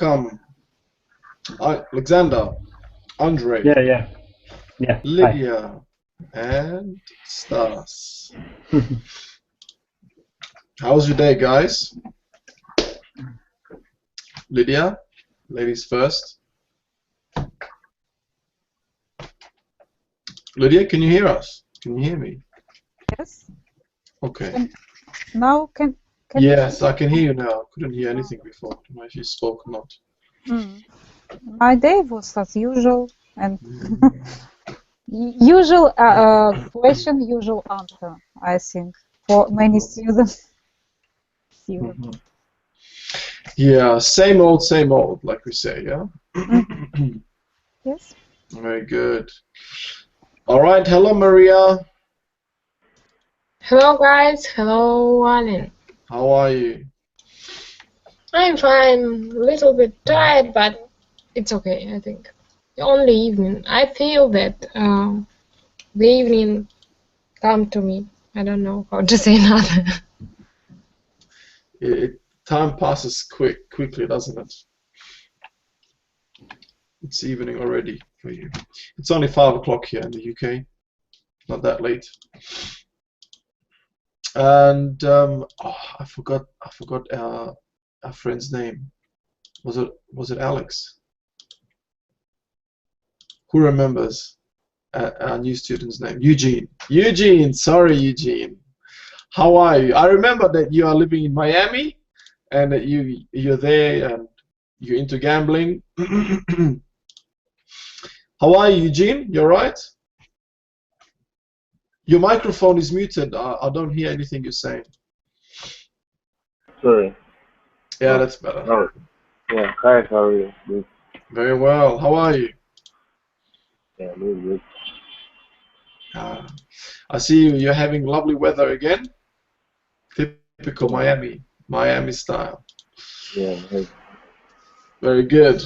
welcome. Alexander, Andre, Yeah. Hi. Lydia, and Stas. How's your day, guys? Lydia, ladies first. Lydia, can you hear us? Can you hear me? Yes. Okay. Now can Yes, I can hear you now. Couldn't hear anything before. I don't know if you spoke or not. My day was as usual and usual question, usual answer. I think for many students. Yeah, same old, like we say, yeah? Yes. Very good. All right, hello, Maria. Hello guys, hello Alan. How are you? I'm fine, a little bit tired, but it's okay, I think. Only evening. I feel that the evening come to me. I don't know how to say another. Time passes quickly, doesn't it? It's evening already for you. It's only 5 o'clock here in the UK. Not that late. And I forgot our friend's name. Was it Alex? Who remembers our new student's name? Eugene. Eugene. Sorry, Eugene. How are you? I remember that you are living in Miami, and that you're there and you're into gambling. How are you, Eugene? You're right. Your microphone is muted. I don't hear anything you're saying. Sorry. Yeah, that's better. Oh. Yeah, hi, how are you? Good. Very well. How are you? Yeah, really good. I see you're having lovely weather again. Typical Miami style. Yeah, nice. Very good.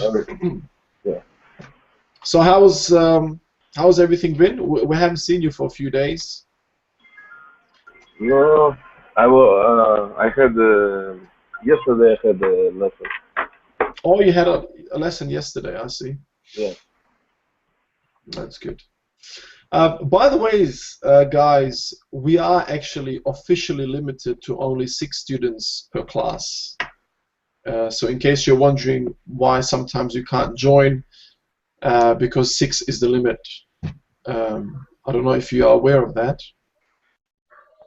Yeah. So how's everything been? We haven't seen you for a few days. No, I had yesterday I had a lesson. Oh, you had a lesson yesterday. I see. Yeah. That's good. By the way, guys, we are actually officially limited to only 6 students per class. So in case you're wondering why sometimes you can't join, because 6 is the limit. I don't know if you are aware of that.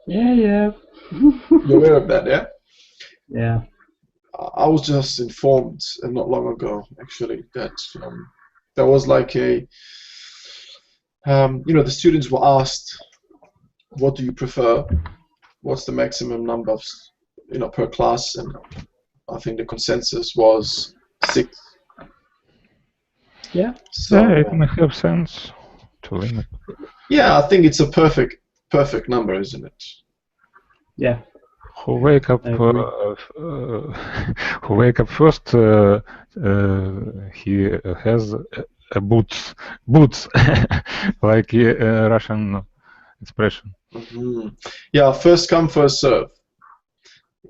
Yeah. You're aware of that, yeah? Yeah. I was just informed not long ago, actually, that there was like a the students were asked, what do you prefer? What's the maximum number of, per class? And I think the consensus was 6. Yeah. So, it may have sense to limit. Yeah, I think it's a perfect number, isn't it? Yeah. Who wake up first? He has boots, like Russian expression. Yeah, first come, first serve.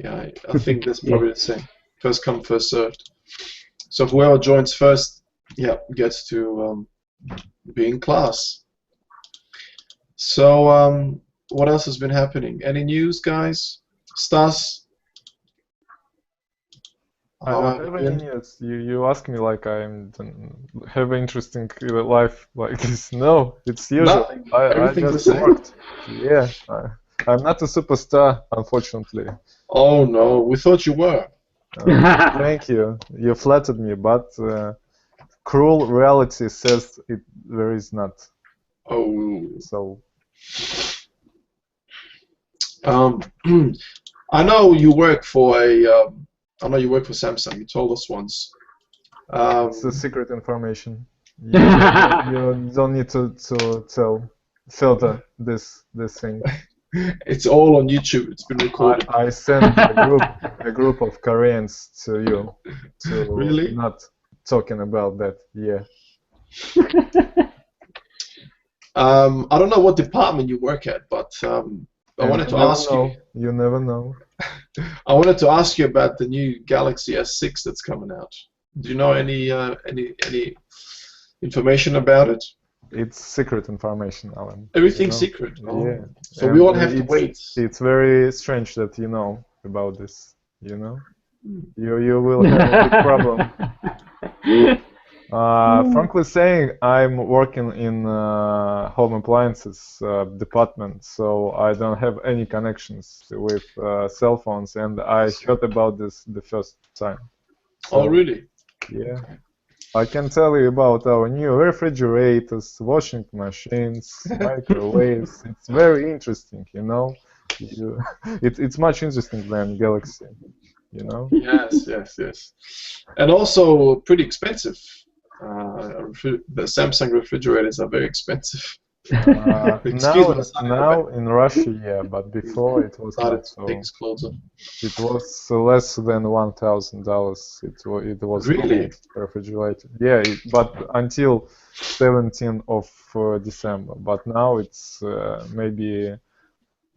Yeah, I think that's probably the same. First come, first served. So whoever joins first, gets to be in class. So what else has been happening? Any news, guys? Stas? I don't have any news. You ask me like I have an interesting life like this. No, it's usual. I just worked. Yeah, I'm not a superstar, unfortunately. Oh no, we thought you were. Thank you. You flattered me, but cruel reality says there is not. Oh. So. I know you work for Samsung. You told us once. It's a secret information. You don't need to filter this thing. It's all on YouTube. It's been recorded. I sent a group of Koreans to you to really not talking about that. Yeah. I don't know what department you work at, but I wanted to ask you. You never know. I wanted to ask you about the new Galaxy S6 that's coming out. Do you know any information about it? It's secret information, Alan. Everything's You know? secret. Oh. Yeah. So And we all have to wait. It's very strange that you know about this. You know, you will have a big problem. Frankly saying, I'm working in home appliances department, so I don't have any connections with cell phones, and I heard about this the first time. So, Oh, really? yeah. I can tell you about our new refrigerators, washing machines, microwaves. It's very interesting, you know. It's much interesting than Galaxy, you know. Yes, yes, yes. And also pretty expensive. The Samsung refrigerators are very expensive. Now in Russia, yeah, but before it was not so. It was less than $1,000. It was really refrigerator. Yeah, but until 17th of December. But now it's maybe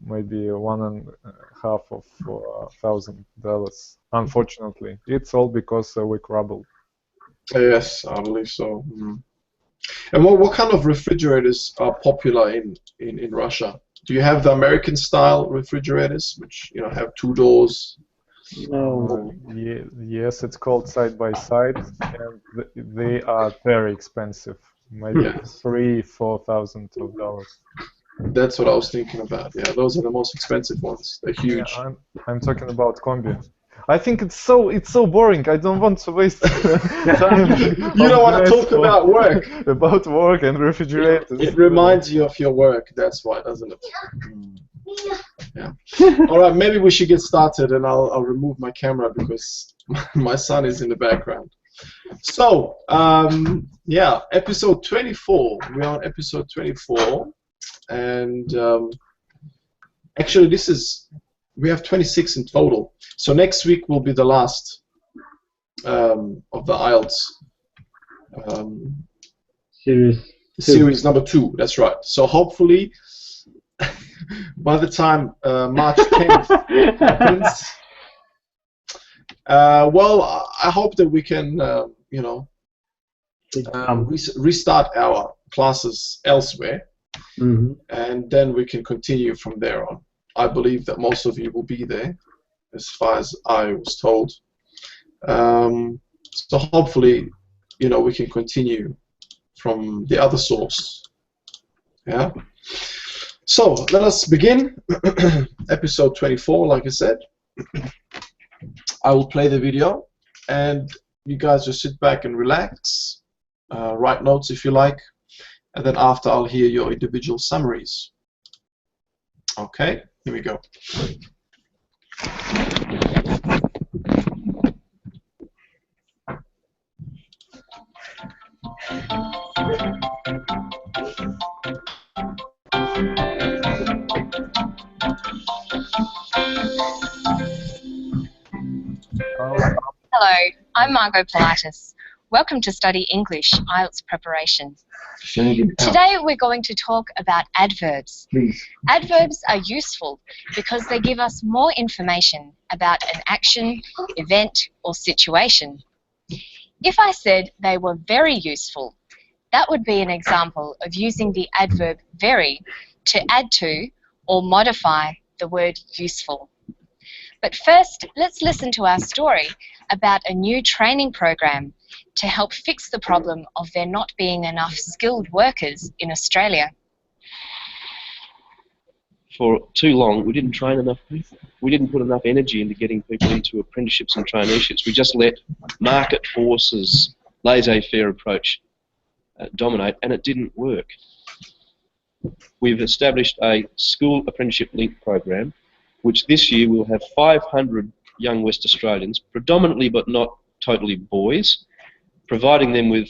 $1,500. Unfortunately, it's all because we ruble. Yes, I believe so. And what kind of refrigerators are popular in Russia? Do you have the American style refrigerators, which have 2 doors? No. Yes, it's called side by side, and they are very expensive. Maybe $3,000-4,000. That's what I was thinking about. Yeah, those are the most expensive ones. They're huge. Yeah, I'm talking about combi. I think it's so boring. I don't want to waste time. You don't want to talk about work. About work and refrigerators. It reminds you of your work. That's why, doesn't it? Yeah. All right. Maybe we should get started, and I'll remove my camera because my son is in the background. So, yeah, episode 24. We're on episode 24, and actually, we have 26 in total. So next week will be the last of the IELTS series number 2. That's right. So hopefully, by the time March 10th happens, well, I hope that we can, restart our classes elsewhere, and then we can continue from there on. I believe that most of you will be there, as far as I was told. So hopefully, we can continue from the other source. Yeah. So let us begin. Episode 24, like I said. I will play the video, and you guys just sit back and relax. Write notes if you like, and then after I'll hear your individual summaries. Okay, here we go. Hello, I'm Margot Politis. Welcome to Study English IELTS Preparation. Today we're going to talk about adverbs. Please. Adverbs are useful because they give us more information about an action, event, or situation. If I said they were very useful, that would be an example of using the adverb very to add to or modify the word useful. But first, let's listen to our story about a new training program to help fix the problem of there not being enough skilled workers in Australia. For too long, we didn't train enough people. We didn't put enough energy into getting people into apprenticeships and traineeships. We just let market forces, laissez-faire approach dominate, and it didn't work. We've established a school apprenticeship link program, which this year will have 500 young West Australians, predominantly but not totally boys, providing them with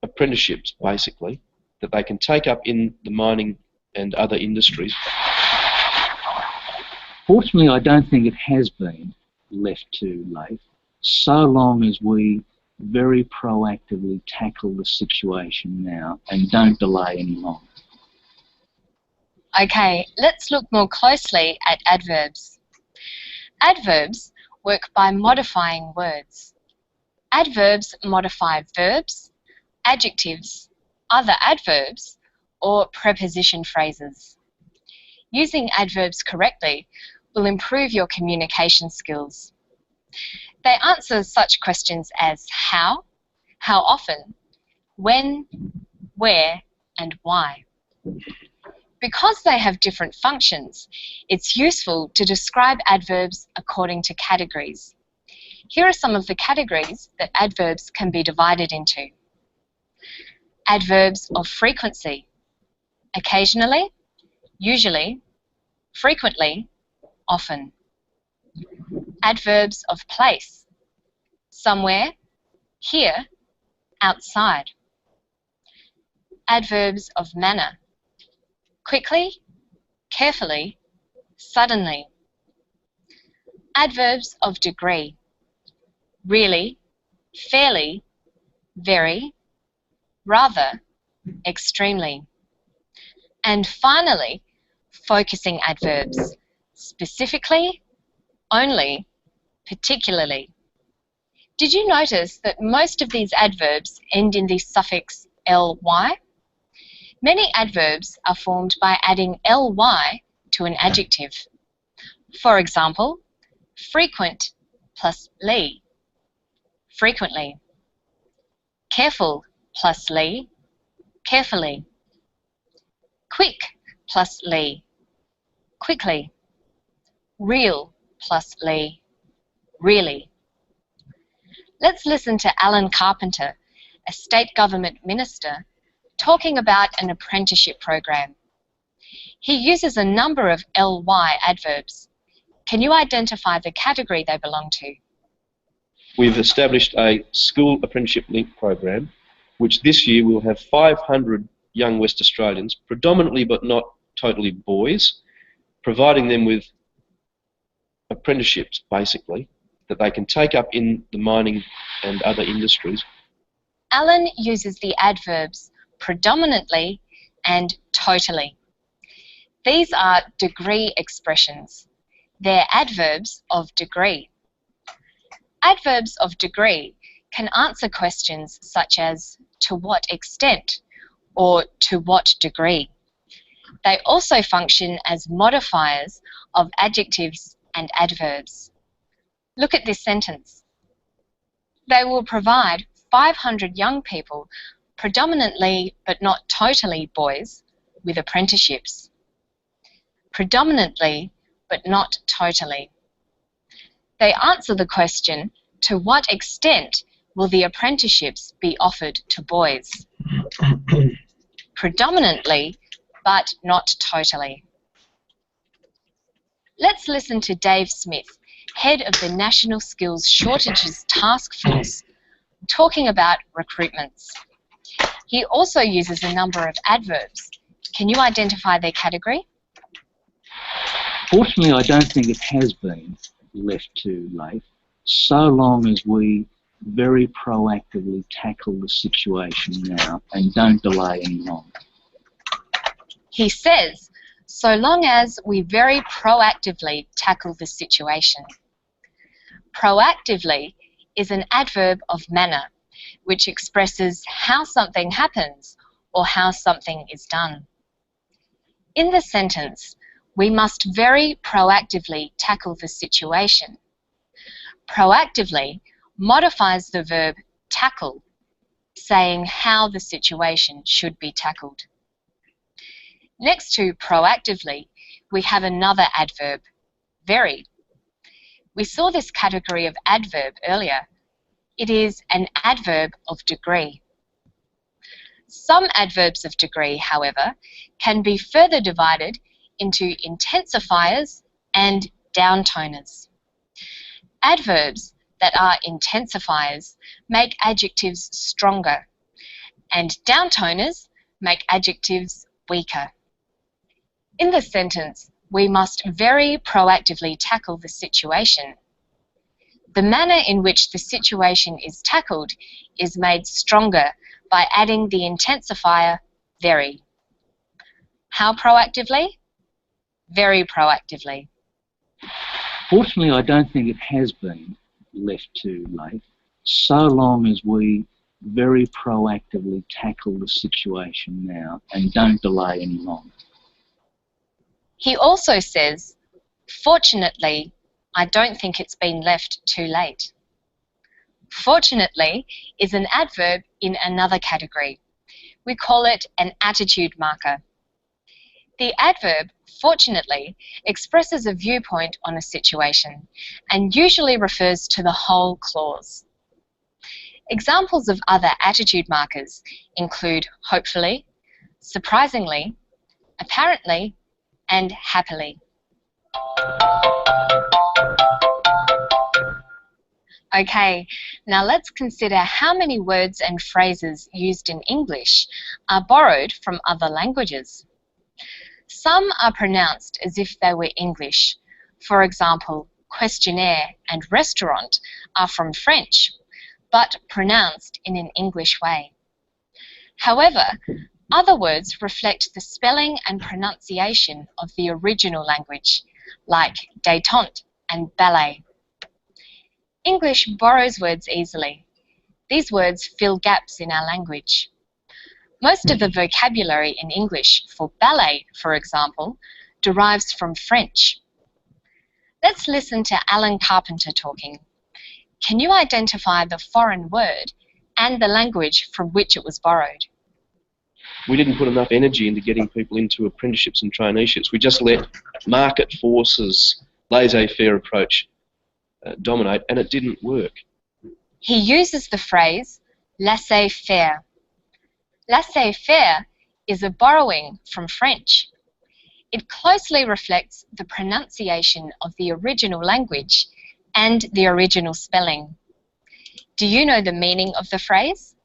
apprenticeships, basically, that they can take up in the mining and other industries. Fortunately, I don't think it has been left too late, so long as we very proactively tackle the situation now and don't delay any longer. Okay, let's look more closely at adverbs. Adverbs work by modifying words. Adverbs modify verbs, adjectives, other adverbs, or preposition phrases. Using adverbs correctly will improve your communication skills. They answer such questions as how often, when, where, and why. Because they have different functions, it's useful to describe adverbs according to categories. Here are some of the categories that adverbs can be divided into. Adverbs of frequency: occasionally, usually, frequently, often. Adverbs of place: somewhere, here, outside. Adverbs of manner: quickly, carefully, suddenly. Adverbs of degree: really, fairly, very, rather, extremely. And finally, focusing adverbs: specifically, only, particularly. Did you notice that most of these adverbs end in the suffix ly? Many adverbs are formed by adding ly to an adjective. For example, frequent plus ly, frequently. Careful plus ly, carefully. Quick plus ly, quickly. Real plus ly, really. Let's listen to Alan Carpenter, a state government minister, talking about an apprenticeship program. He uses a number of ly adverbs. Can you identify the category they belong to? We've established a school apprenticeship link program, which this year will have 500 young West Australians, predominantly but not totally boys, providing them with apprenticeships, basically, that they can take up in the mining and other industries. Alan uses the adverbs predominantly and totally. These are degree expressions. They're adverbs of degree. Adverbs of degree can answer questions such as to what extent or to what degree. They also function as modifiers of adjectives and adverbs. Look at this sentence. They will provide 500 young people, predominantly but not totally boys, with apprenticeships. Predominantly but not totally. They answer the question, to what extent will the apprenticeships be offered to boys? Predominantly but not totally. Let's listen to Dave Smith, head of the National Skills Shortages Task Force, talking about recruitments. He also uses a number of adverbs. Can you identify their category? Fortunately, I don't think it has been left too late, so long as we very proactively tackle the situation now and don't delay any longer. He says, so long as we very proactively tackle the situation. Proactively is an adverb of manner, which expresses how something happens or how something is done. In the sentence, we must very proactively tackle the situation. Proactively modifies the verb tackle, saying how the situation should be tackled. Next to proactively, we have another adverb, very. We saw this category of adverb earlier. It is an adverb of degree. Some adverbs of degree, however, can be further divided into intensifiers and downtoners. Adverbs that are intensifiers make adjectives stronger, and downtoners make adjectives weaker. In the sentence, we must very proactively tackle the situation. The manner in which the situation is tackled is made stronger by adding the intensifier very. How proactively? Very proactively. Fortunately, I don't think it has been left too late, so long as we very proactively tackle the situation now and don't delay any longer. He also says, fortunately, I don't think it's been left too late. Fortunately is an adverb in another category. We call it an attitude marker. The adverb, fortunately, expresses a viewpoint on a situation and usually refers to the whole clause. Examples of other attitude markers include hopefully, surprisingly, apparently, and happily. Okay, now let's consider how many words and phrases used in English are borrowed from other languages. Some are pronounced as if they were English. For example, questionnaire and restaurant are from French, but pronounced in an English way. However, other words reflect the spelling and pronunciation of the original language, like détente and ballet. English borrows words easily. These words fill gaps in our language. Most of the vocabulary in English for ballet, for example, derives from French. Let's listen to Alan Carpenter talking. Can you identify the foreign word and the language from which it was borrowed? We didn't put enough energy into getting people into apprenticeships and traineeships. We just let market forces, laissez-faire approach dominate, and it didn't work. He uses the phrase laissez-faire. Laissez-faire is a borrowing from French. It closely reflects the pronunciation of the original language and the original spelling. Do you know the meaning of the phrase?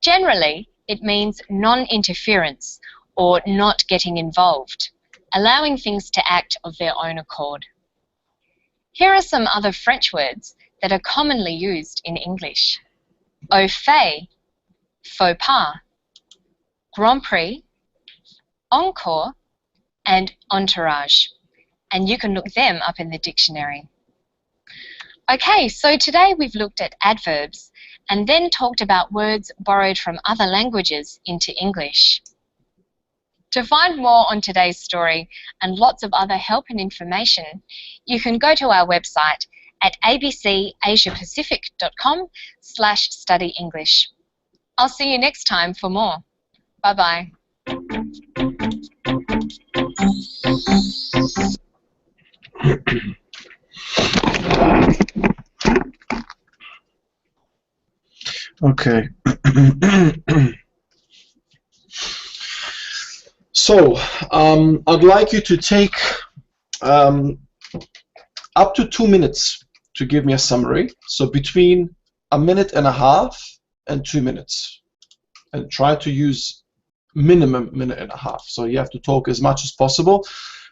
Generally, it means non-interference or not getting involved, allowing things to act of their own accord. Here are some other French words that are commonly used in English. Au fait, faux pas, Grand Prix, encore, and entourage. And you can look them up in the dictionary. Okay, so today we've looked at adverbs and then talked about words borrowed from other languages into English. To find more on today's story and lots of other help and information, you can go to our website at abcasiapacific.com/study English. I'll see you next time for more. Bye-bye. Okay. So, I'd like you to take up to 2 minutes to give me a summary. So between 1.5 minutes and 2 minutes. And try to use minimum 1.5 minutes. So you have to talk as much as possible,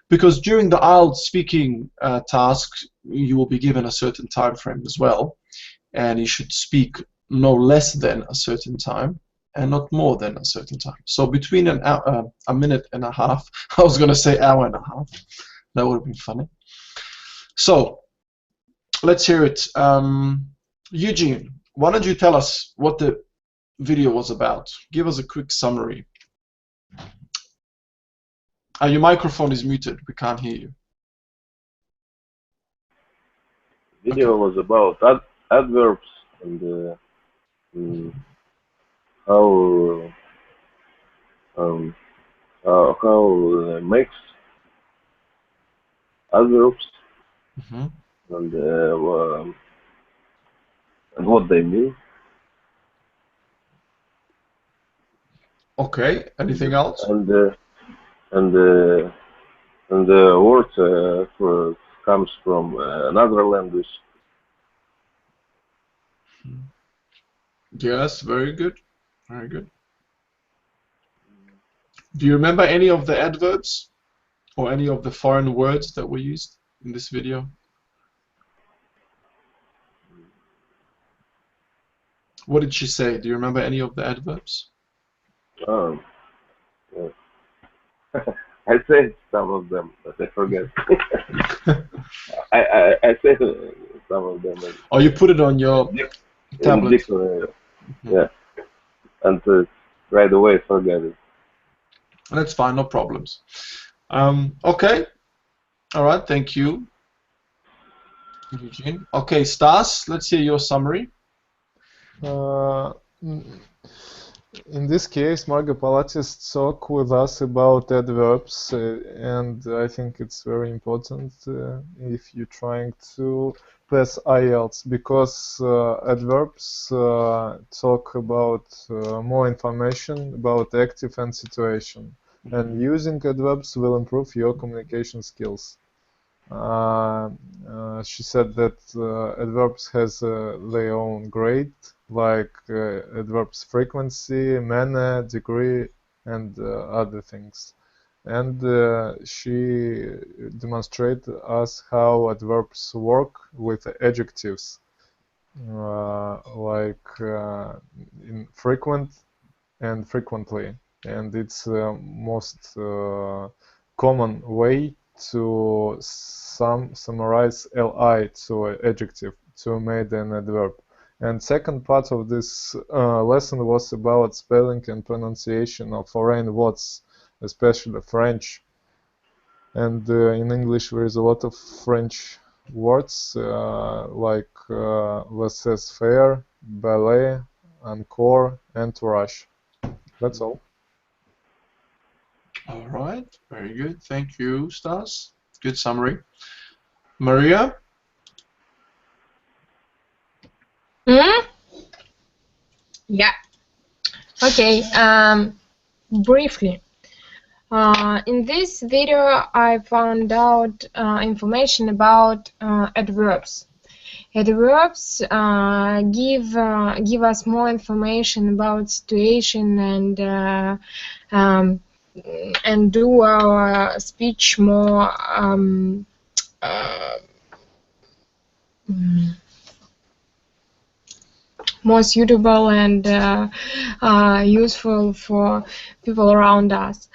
because during the IELTS speaking task, you will be given a certain time frame as well. And you should speak no less than a certain time and not more than a certain time. So between 1.5 minutes, I was going to say 1.5 hours. That would have been funny. So let's hear it. Eugene, why don't you tell us what the video was about? Give us a quick summary. Your microphone is muted. We can't hear you. Video was about adverbs and how makes adverbs and what they mean. Okay. Anything else? And the word comes from another language. Yes, very good. Very good. Do you remember any of the adverbs or any of the foreign words that were used in this video? What did she say? Do you remember any of the adverbs? Yeah. I said some of them, but I forget. I said some of them. Oh, you put it on your In tablet. dictionary, yeah, and right away forget it. That's fine, no problems. Okay, all right, thank you, Eugene. Okay, Stas, let's hear your summary. In this case, Marga Palatis talk with us about adverbs, and I think it's very important if you're trying to pass IELTS, because adverbs talk about more information about active and situation, and using adverbs will improve your communication skills. She said that adverbs has their own grade, like adverbs frequency, manner, degree, and other things. And she demonstrated us how adverbs work with adjectives, like in frequent and frequently. And it's most common way to summarize li to an adjective to make an adverb. And second part of this lesson was about spelling and pronunciation of foreign words, especially French. And in English there is a lot of French words like laissez-faire, ballet, encore, entourage. That's all. All right, very good. Thank you, Stas. Good summary. Maria? Yeah. Okay. Briefly. In this video, I found out information about adverbs. Adverbs give us more information about situation and do our speech more more suitable and useful for people around us.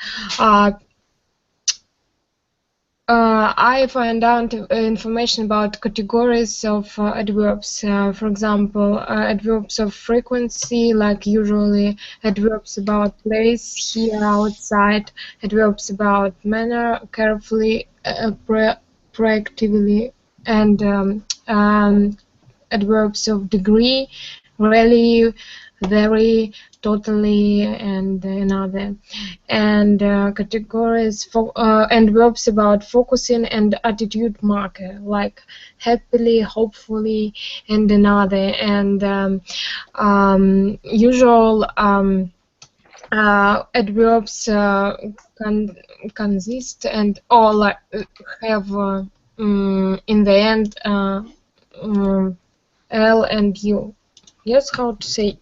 I find out information about categories of adverbs. For example, adverbs of frequency, like usually, adverbs about place, here, outside, adverbs about manner, carefully, proactively, and adverbs of degree, really, very, totally, and another. And categories for and verbs about focusing and attitude marker, like happily, hopefully, and another. And usual adverbs consist and all have in the end L and U. Yes, how to say?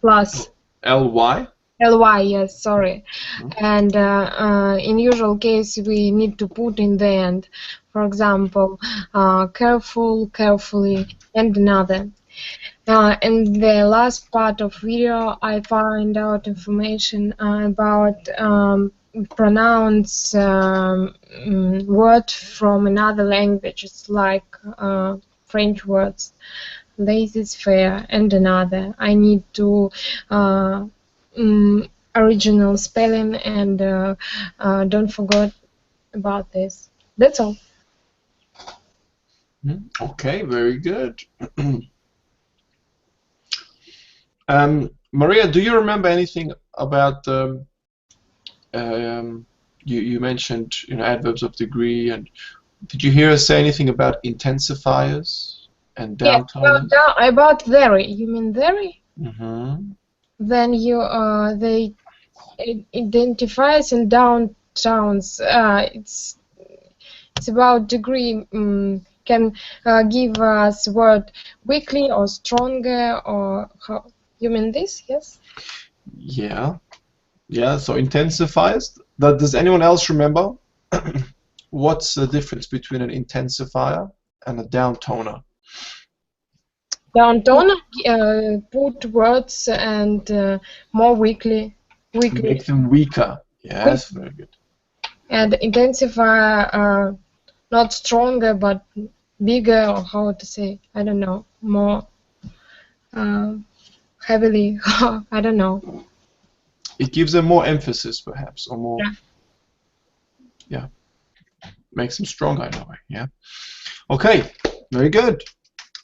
Plus. Ly? Ly, yes, sorry. And in usual case, we need to put in the end. For example, careful, carefully, and another. In the last part of video, I find out information about pronounce word from another languages, like French words, laissez-faire, and another. I need to original spelling, and don't forget about this. That's all. Okay, very good. Maria, do you remember anything about you mentioned adverbs of degree, and did you hear us say anything about intensifiers and downtoners? Yes, about very. You mean very? Then you they identifies and downtowns. It's about degree. Can give us word weakly or stronger, or how? You mean this? Yes. Yeah. So intensifiers. Does anyone else remember what's the difference between an intensifier and a downtoner? Downtoner put words and more weakly. Make them weaker. Yes, very good. And intensifier not stronger but bigger, or how to say, I don't know, more heavily. I don't know. It gives them more emphasis, perhaps, or more. Yeah. Makes them stronger in a way. Yeah. Okay. Very good.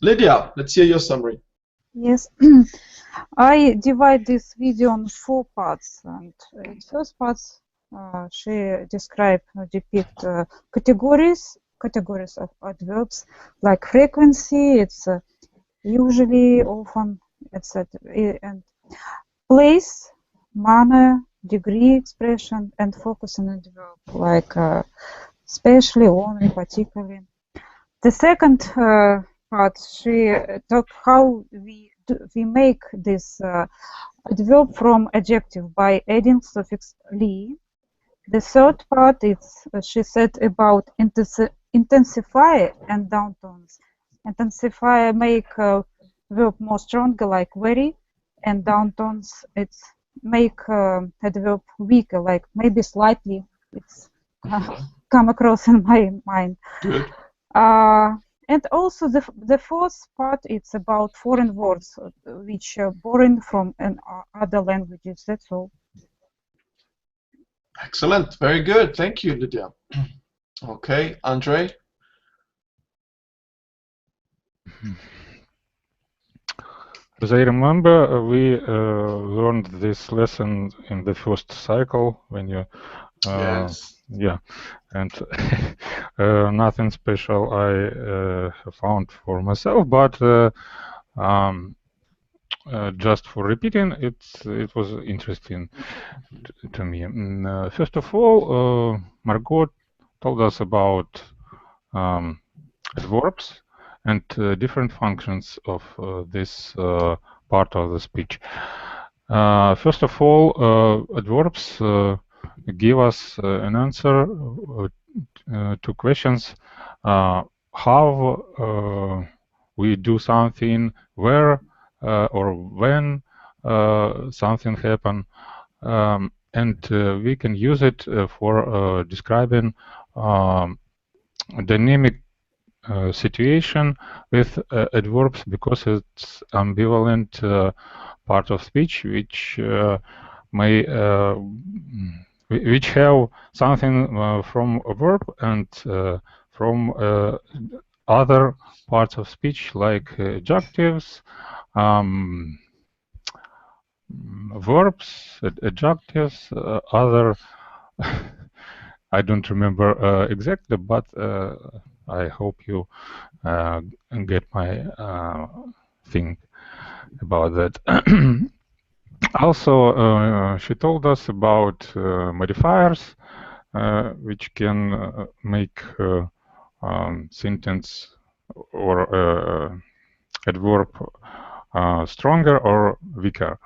Lydia, let's hear your summary. Yes, I divide this video on 4 parts, and in first parts she depict categories of adverbs like frequency, it's usually, often, etc. And place, manner, degree expression, and focus on adverb like especially, only, particularly. The second part, she talk how we make this adverb from adjective by adding suffix "ly." The third part is she said about intensify and downtones. Intensify make verb more stronger, like very, and downtones it's make adverb weaker, like maybe slightly. It's come across in my mind. Good. And also the fourth part, it's about foreign words which are borrowed from other languages. That's all. Excellent. Very good. Thank you, Lydia. Okay, Andre. As I remember, we learned this lesson in the first cycle when you. Yes. Yeah, and nothing special I found for myself, but just for repeating, it was interesting to me. First of all, Margot told us about adverbs and different functions of this part of the speech. First of all, adverbs give us an answer to questions how we do something, where or when something happen, and we can use it for describing dynamic situation with adverbs, because it's ambivalent part of speech which may which have something from a verb and from other parts of speech like adjectives, verbs, adjectives, other. I don't remember exactly, but I hope you get my thing about that. Also, she told us about modifiers, which can make sentence or adverb stronger or weaker.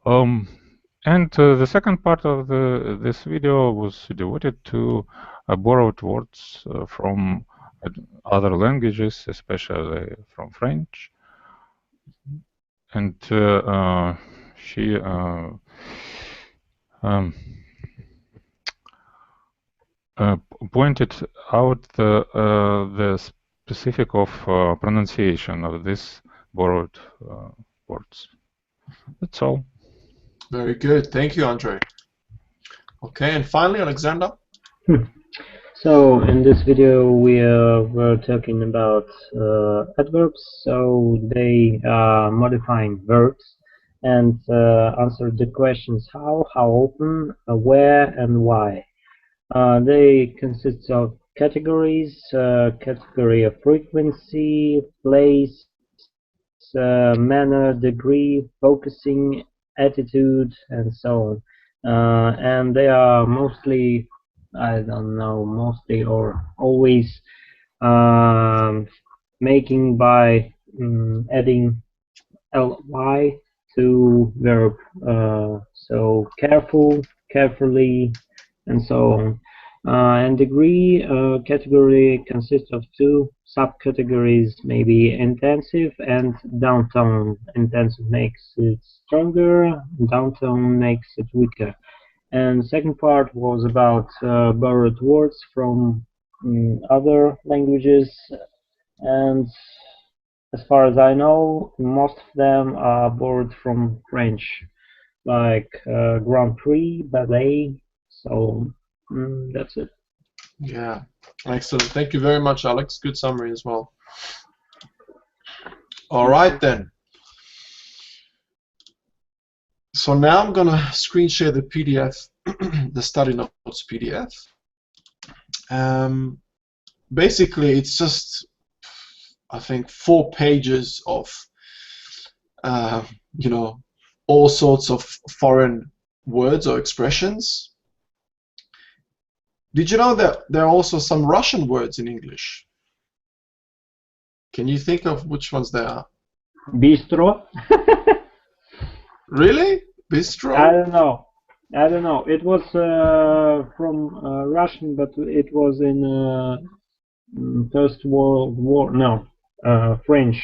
And the second part of this video was devoted to borrowed words from other languages, especially from French. And she pointed out the specific of pronunciation of these borrowed words. That's all. Very good. Thank you, Andre. Okay, and finally, Alexander. So in this video we were talking about adverbs. So they are modifying verbs, and answered the questions how often, where, and why. They consist of categories, category of frequency, place, manner, degree, focusing, attitude, and so on. And they are mostly, I don't know, mostly or always making by adding ly to verb. So careful, carefully, and so on. And degree category consists of 2 subcategories, maybe intensive and downtone. Intensive makes it stronger, downtone makes it weaker. And second part was about borrowed words from other languages, and as far as I know, most of them are borrowed from French, like Grand Prix, ballet. So that's it. Yeah, excellent. Thank you very much, Alex. Good summary as well. All right then. So now I'm gonna screen share the PDF, the study notes PDF. Basically, it's just, I think, 4 pages of, you know, all sorts of foreign words or expressions. Did you know that there are also some Russian words in English? Can you think of which ones they are? Bistro. Really? Bistro? I don't know. I don't know. It was from Russian, but it was in First World War. No, French,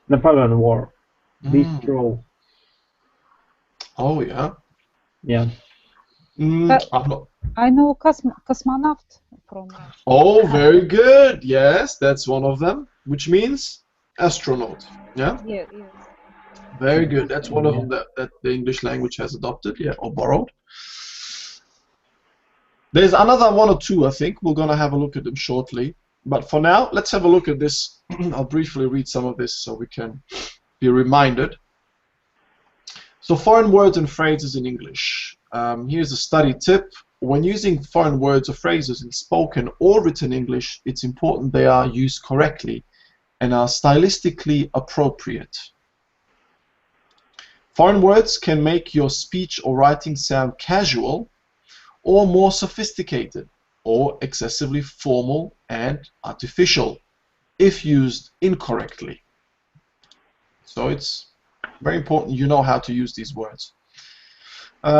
Napoleon War. Bistro. Oh yeah. Yeah. I know cosmonaut from. Oh, very good. Yes, that's one of them, which means astronaut. Yeah. Yeah. Yes. Very good. That's one of them that the English language has adopted, yeah, or borrowed. There's another 1 or 2, I think. We're going to have a look at them shortly. But for now, let's have a look at this. I'll briefly read some of this so we can be reminded. So foreign words and phrases in English. Here's a study tip. When using foreign words or phrases in spoken or written English, it's important they are used correctly and are stylistically appropriate. Foreign words can make your speech or writing sound casual or more sophisticated or excessively formal and artificial if used incorrectly. So it's very important you know how to use these words. We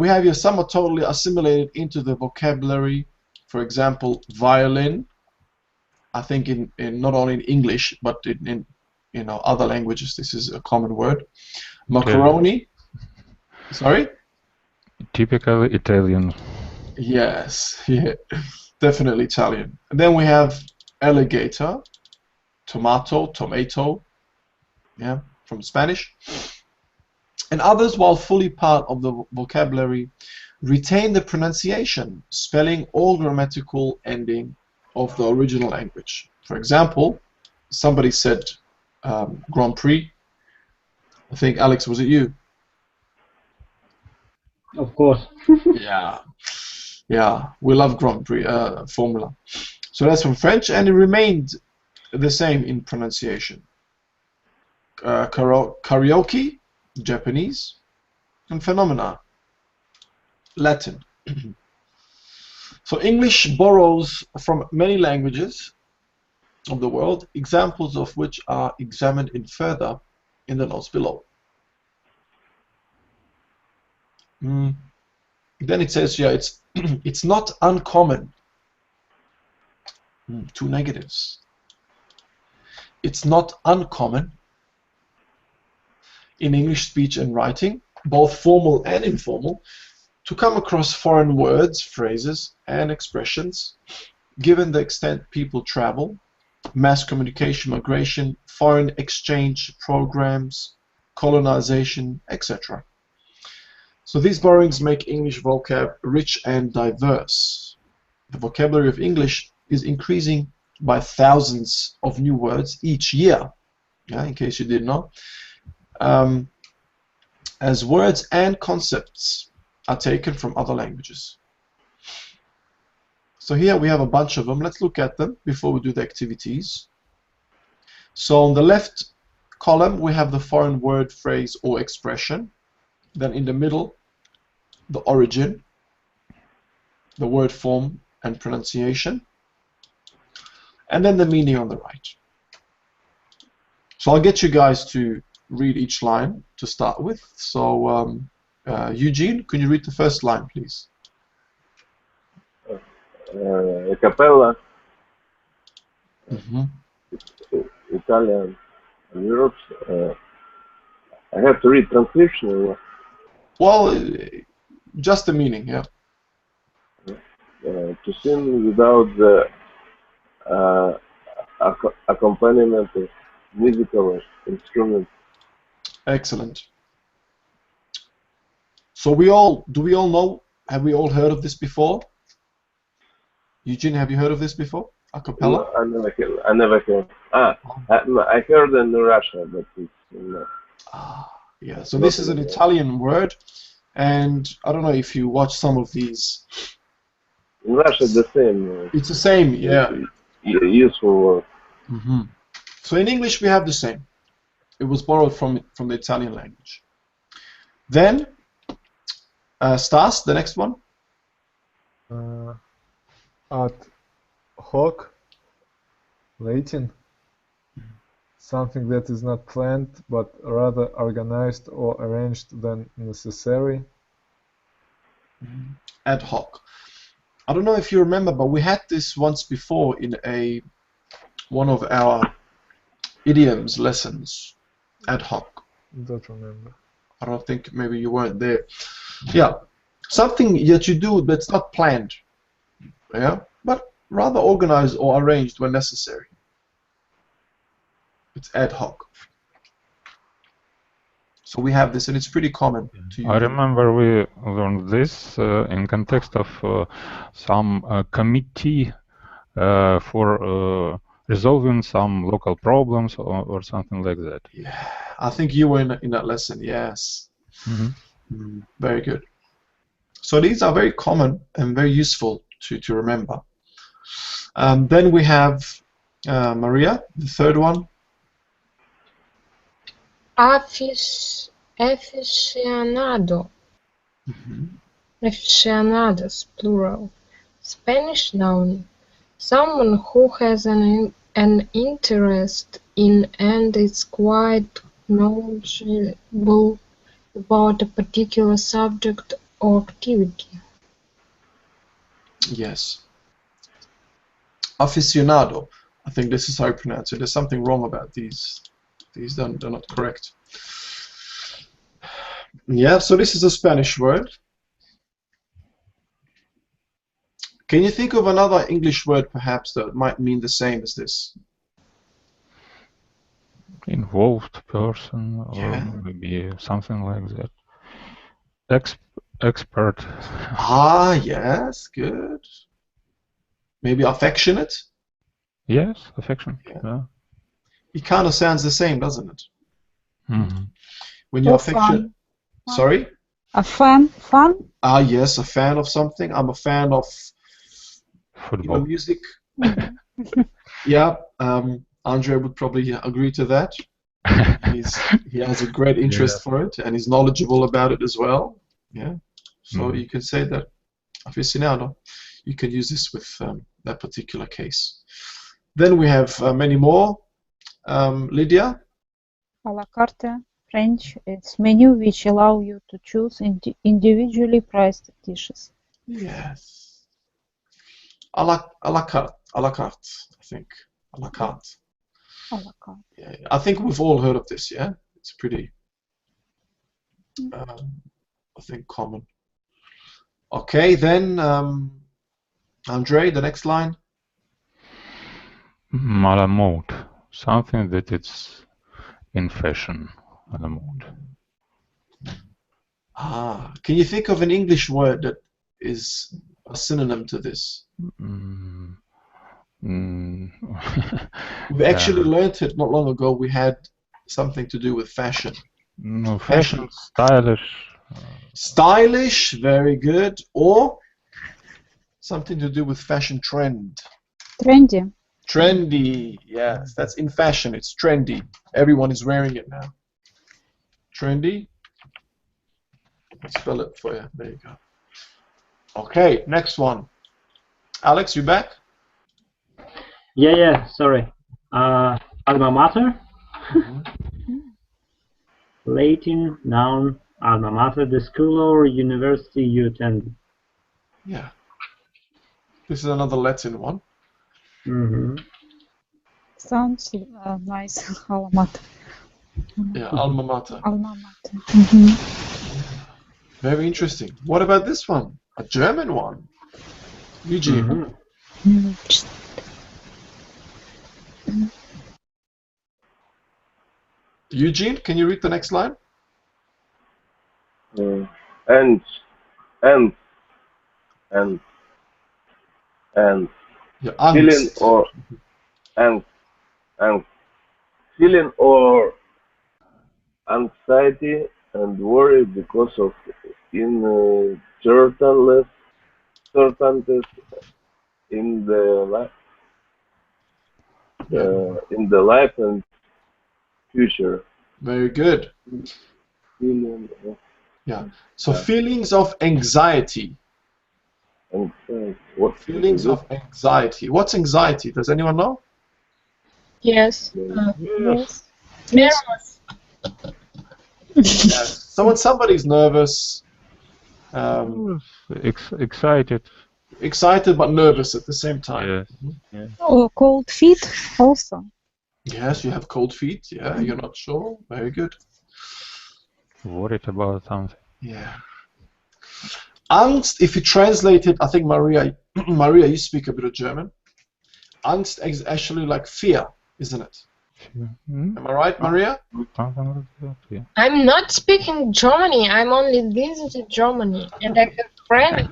have here some are totally assimilated into the vocabulary. For example, violin. I think in not only in English but in other languages this is a common word. Macaroni. Sorry? Typically Italian. Yes, yeah, definitely Italian. And then we have alligator, tomato, yeah, from Spanish. And others, while fully part of the vocabulary, retain the pronunciation, spelling, or grammatical ending of the original language. For example, somebody said Grand Prix. I think, Alex, was it you? Of course. Yeah, we love Grand Prix formula. So that's from French, and it remained the same in pronunciation. Karaoke, Japanese, and phenomena, Latin. So English borrows from many languages of the world, examples of which are examined in further in the notes below. Then it says, yeah, it's not uncommon. 2 negatives. It's not uncommon in English speech and writing, both formal and informal, to come across foreign words, phrases, and expressions, given the extent people travel, mass communication, migration, foreign exchange programs, colonization, etc. So these borrowings make English vocab rich and diverse. The vocabulary of English is increasing by thousands of new words each year, in case you didn't know, as words and concepts are taken from other languages. So here we have a bunch of them. Let's look at them before we do the activities. So on the left column we have the foreign word, phrase, or expression. Then in the middle, the origin, the word form and pronunciation, and then the meaning on the right. So I'll get you guys to read each line to start with. So Eugene, can you read the first line, please? A cappella, Italian, Europe. I have to read translation. Well, just the meaning, yeah. To sing without the accompaniment of musical instruments. Excellent. So do we all know, have we all heard of this before? Eugene, have you heard of this before? A cappella? No, I never heard. I heard in Russia, but it's yeah, so this is an Italian word, and I don't know if you watch some of these. In Russia, the same. It's the same, yeah. Useful word. So in English, we have the same. It was borrowed from the Italian language. Then, Stas, the next one. Ad hoc, Latin, something that is not planned but rather organized or arranged than necessary. Ad hoc. I don't know if you remember, but we had this once before in one of our idioms lessons. Ad hoc. Don't remember. I don't think, maybe you weren't there. Yeah, something that you do that's not planned. Yeah, but rather organized or arranged when necessary. It's ad hoc. So we have this, and it's pretty common to use. I remember we learned this in context of some committee for resolving some local problems or something like that. Yeah, I think you were in that lesson, yes. Very good. So these are very common and very useful to remember. Then we have Maria, the third one. Aficionado. Aficionados, plural. Spanish noun. Someone who has an interest in and is quite knowledgeable about a particular subject or activity. Yes. Aficionado. I think this is how you pronounce it. There's something wrong about these. These they're not correct. Yeah, so this is a Spanish word. Can you think of another English word perhaps that might mean the same as this? Involved person, or maybe something like that. Expert. Yes, good. Maybe affectionate? Yes, affection. Yeah. It kind of sounds the same, doesn't it? When you're Or affectionate. fun. Sorry? A fan? Fun? Yes, a fan of something. I'm a fan of football, music. Yeah, Andre would probably agree to that. He has a great interest for it, and he's knowledgeable about it as well. Yeah, so you can say that aficionado. You can use this with that particular case. Then we have many more. Lydia? A la carte, French. It's menu which allow you to choose individually priced dishes. Yes. A la carte, I think. A la carte. A la carte. Yeah, I think we've all heard of this, yeah? It's pretty, I think, common. Okay, then, Andre, the next line. À la mode. Something that it's in fashion. À la mode. Can you think of an English word that is a synonym to this? We actually learned it not long ago. We had something to do with fashion. No, fashion, stylish. Stylish, very good. Or something to do with fashion trend. Trendy. Trendy, yes. That's in fashion. It's trendy. Everyone is wearing it now. Trendy. I'll spell it for you. There you go. Okay, next one. Alex, you back? Yeah, sorry. Alma mater. Latin noun, alma mater, the school or university you attend. Yeah. This is another Latin one. Sounds nice. Alma mater. Yeah, alma mater. Alma mater. Very interesting. What about this one? A German one. Eugene. Eugene, can you read the next line? And Yeah, feeling or and feeling or anxiety and worry because of certainty in the life and future. Very good. Feeling of Yeah. So feelings of anxiety. anxiety. What Feelings of anxiety. What's anxiety? Does anyone know? Yes. Yes. Nervous. Yes. So when somebody's nervous, Excited. excited but nervous at the same time. Yes. Yes. Oh, cold feet also. Yes, you have cold feet. Yeah, you're not sure. Very good. Worried about something. Yeah. Angst, if you translate it, I think Maria, you speak a bit of German. Angst is actually like fear, isn't it? Hmm? Am I right, Maria? Something like that, yeah. I'm not speaking Germany. I'm only visited Germany, and I have friends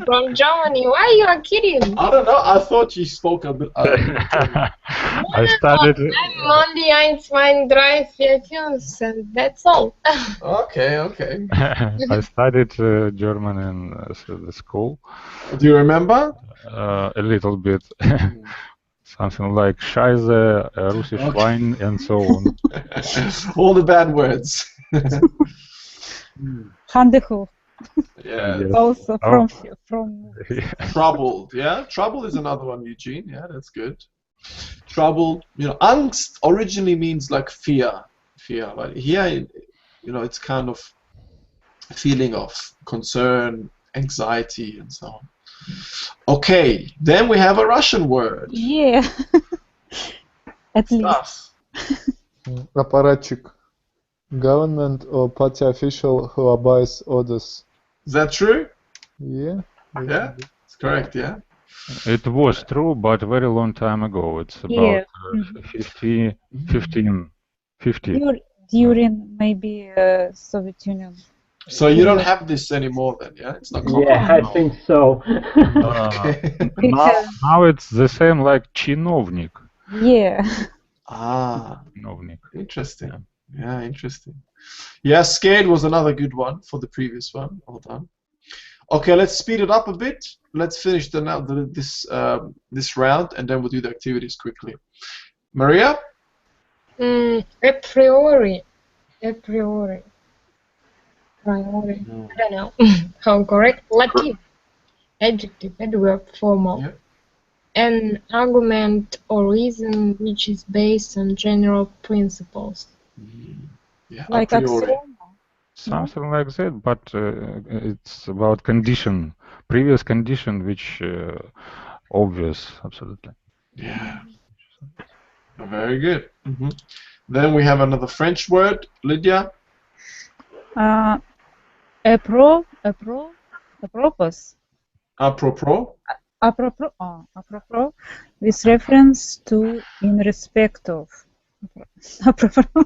from Germany. Why you are kidding? I don't know. I thought you spoke a bit. I studied. I'm only 1, 2, 3, 4, 5, and that's all. Okay, okay. I studied German in the school. Do you remember? A little bit. Something like Scheiße, Russisch Wein, and so on. All the bad words. Handehoch. Yeah. Yes. Also from Troubled. Yeah. Trouble is another one, Eugene. Yeah, that's good. Troubled. You know, angst originally means like fear. Fear. But here, you know, it's kind of a feeling of concern, anxiety, and so on. Okay, then we have a Russian word. Yeah. At least. Apparatchik. Government or party official who obeys orders. Is that true? Yeah. Yeah, it's correct, yeah. It was true, but a very long time ago. It's about Yeah. 50. During maybe Soviet Union. So you don't have this anymore then, yeah? It's not common. Yeah, I think so. Okay. Now it's the same like chinovnik. Yeah. Ah, Chinovnik. interesting. Yeah, interesting. Yeah, scared was another good one for the previous one. Well done. Okay, let's speed it up a bit. Let's finish this round, and then we'll do the activities quickly. Maria? A priori. A priori. Priori. I don't know how correct. Latin. Adjective, adverb, formal. Yeah. An argument or reason which is based on general principles. Yeah, Like a priori. axioma. Something like that, but it's about condition, previous condition, which obvious, absolutely. Yeah. Very good. Then we have another French word, Lydia. Apropos. Apropos. Apropos, with reference to, in respect of. Apropos.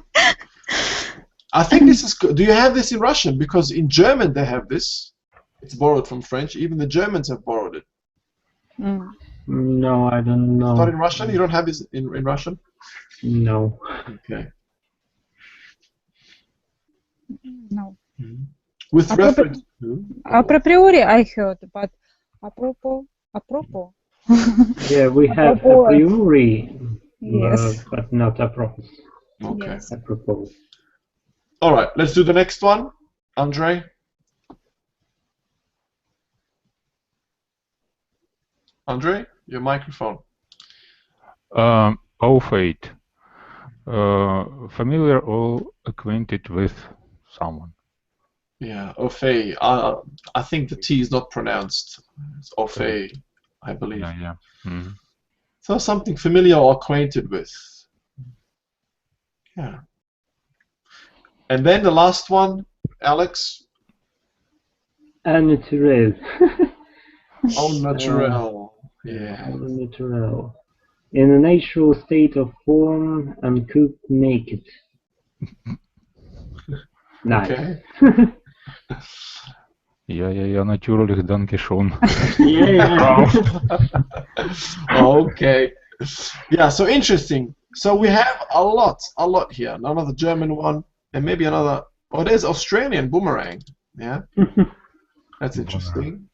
I think this is good. Do you have this in Russian? Because in German they have this. It's borrowed from French. Even the Germans have borrowed it. No, I don't know. Not in Russian? You don't have this in Russian? No. Okay. No. With reference to? A priori I heard, but apropos. Yeah, we have a priori, Yes. but not apropos. Okay. Yes. Apropos. All right, let's do the next one. Andre? Andre, your microphone. Au fait. Familiar or acquainted with someone. Yeah, au fait. I think the T is not pronounced. It's au fait, I believe. Yeah. Mm-hmm. So something familiar or acquainted with. Yeah. And then the last one, Alex. Naturel. Au naturel. Yeah. Au naturel. In a natural state of form and cooked naked. Nice. Okay. Ja, natürlich, danke schon. Yeah. Okay. Yeah, so interesting. So we have a lot here. Another German one, and maybe another. Oh, there's Australian boomerang. Yeah, that's interesting.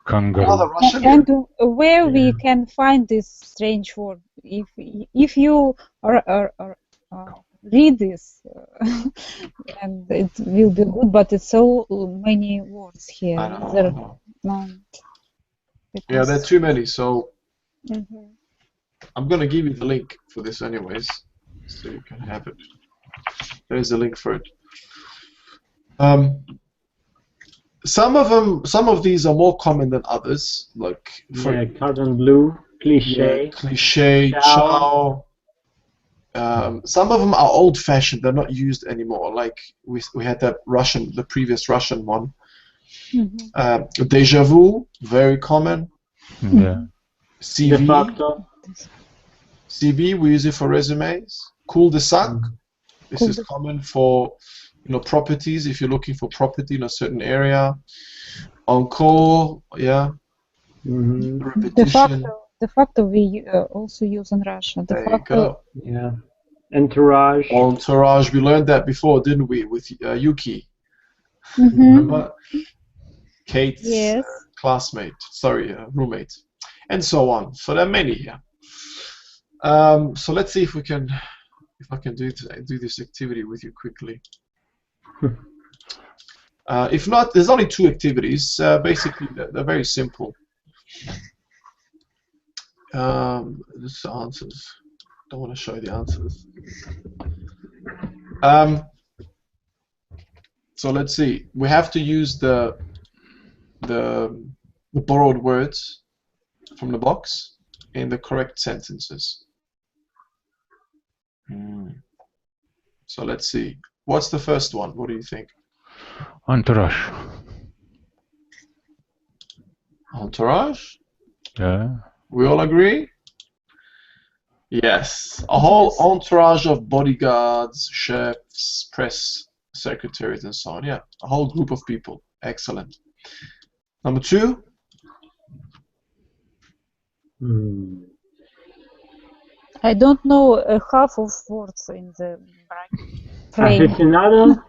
Kangaroo. Another Russian. And where we can find this strange word? If you read this, and it will be good, but it's so many words here. I know. Yeah, there are Because, too many. So Mhm. I'm gonna give you the link for this, anyways, so you can have it. There's a link for it. Some of these are more common than others, like Yeah, cotton blue, cliché, cliché, ciao. Some of them are old-fashioned; they're not used anymore. Like we had that the previous Russian one. Déjà vu, very common. Yeah. CV. De facto. CV, we use it for resumes. Cul-de-sac. This is common for properties, if you're looking for property in a certain area. Encore, yeah. Repetition. De facto we also use in Russia. De There you facto, go. Yeah. Entourage. Entourage, we learned that before, didn't we, with Yuki? Remember? Kate's classmate, roommate, and so on. So there are many here. So let's see if I can do this activity with you quickly. If not, there's only 2 activities. Basically, they're very simple. This answers. Don't want to show you the answers. So let's see. We have to use the borrowed words from the box in the correct sentences. So let's see. What's the first one? What do you think? Entourage. Entourage? Yeah. We all agree? Yes. A whole entourage of bodyguards, chefs, press secretaries, and so on. Yeah. A whole group of people. Excellent. Number 2? I don't know half of words in the frame. Aficionado?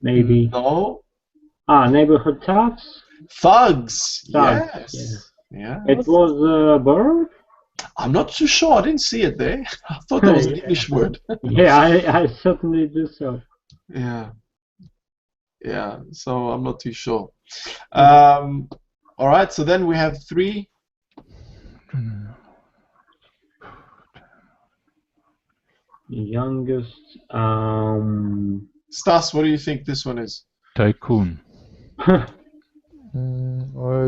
Maybe. No. Neighborhood thugs? Thugs. Thugs, Yes. Yeah. It was a bird? I'm not too sure. I didn't see it there. I thought that was an English word. Yeah, I certainly do so. Yeah. Yeah. So I'm not too sure. All right. So then we have 3. Youngest. Stas, what do you think this one is? Tycoon. I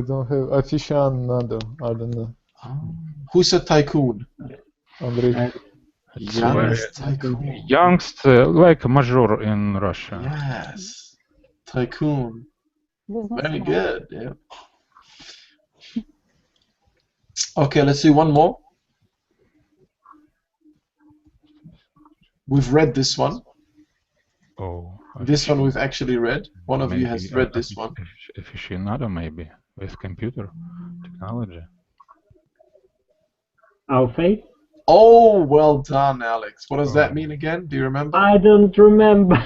don't have aficionado. I don't know. Who said tycoon? Andrei. Youngest tycoon. Youngst, like major in Russia. Yes. Tycoon. Very good. Yeah. Okay, let's see one more. We've read this one. Oh. This one we've actually read. One of you has read this one. Aficionado, maybe, with computer technology. Our fate? Oh, well done, Alex. What does that mean again? Do you remember? I don't remember.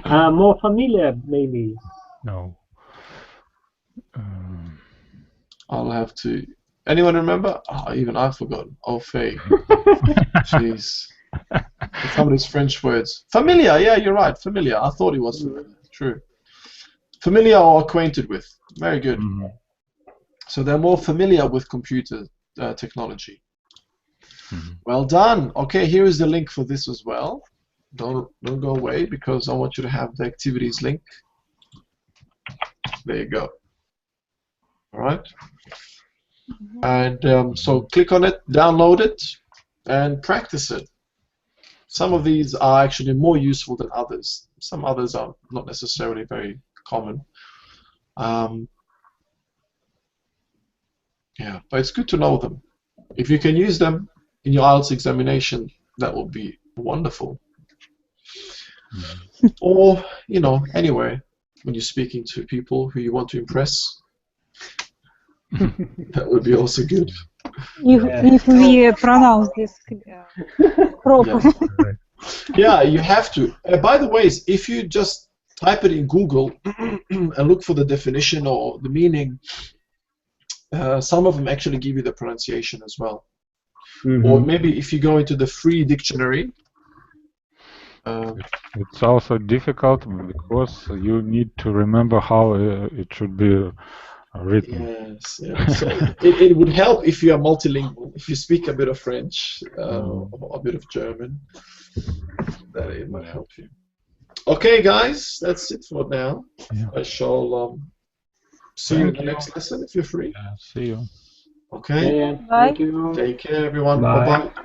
More familiar, maybe. No. I'll have to. Anyone remember? Oh, even I've forgotten. Oh, Faye. Jeez. Some of these French words. Familiar, yeah, you're right. Familiar. I thought he was familiar. True. Familiar or acquainted with. Very good. So they're more familiar with computer technology. Well done. Okay, here is the link for this as well. Don't go away because I want you to have the activities link. There you go. All right. And so click on it, download it, and practice it. Some of these are actually more useful than others. Some others are not necessarily very common. Yeah, but it's good to know them. If you can use them in your IELTS examination, that will be wonderful. Or, you know, anywhere when you're speaking to people who you want to impress, that would be also good. If we pronounce this properly. Yeah, you have to. By the way, if you just type it in Google and look for the definition or the meaning, some of them actually give you the pronunciation as well. Or maybe if you go into the free dictionary. It's also difficult because you need to remember how it should be written. Yes, yeah. So it would help if you are multilingual, if you speak a bit of French or a bit of German, that it might help you. Okay, guys, that's it for now. Yeah. I shall see you in the next lesson if you're free. Yeah, see you. Okay. Thank you. Take care, everyone. Bye. Bye-bye.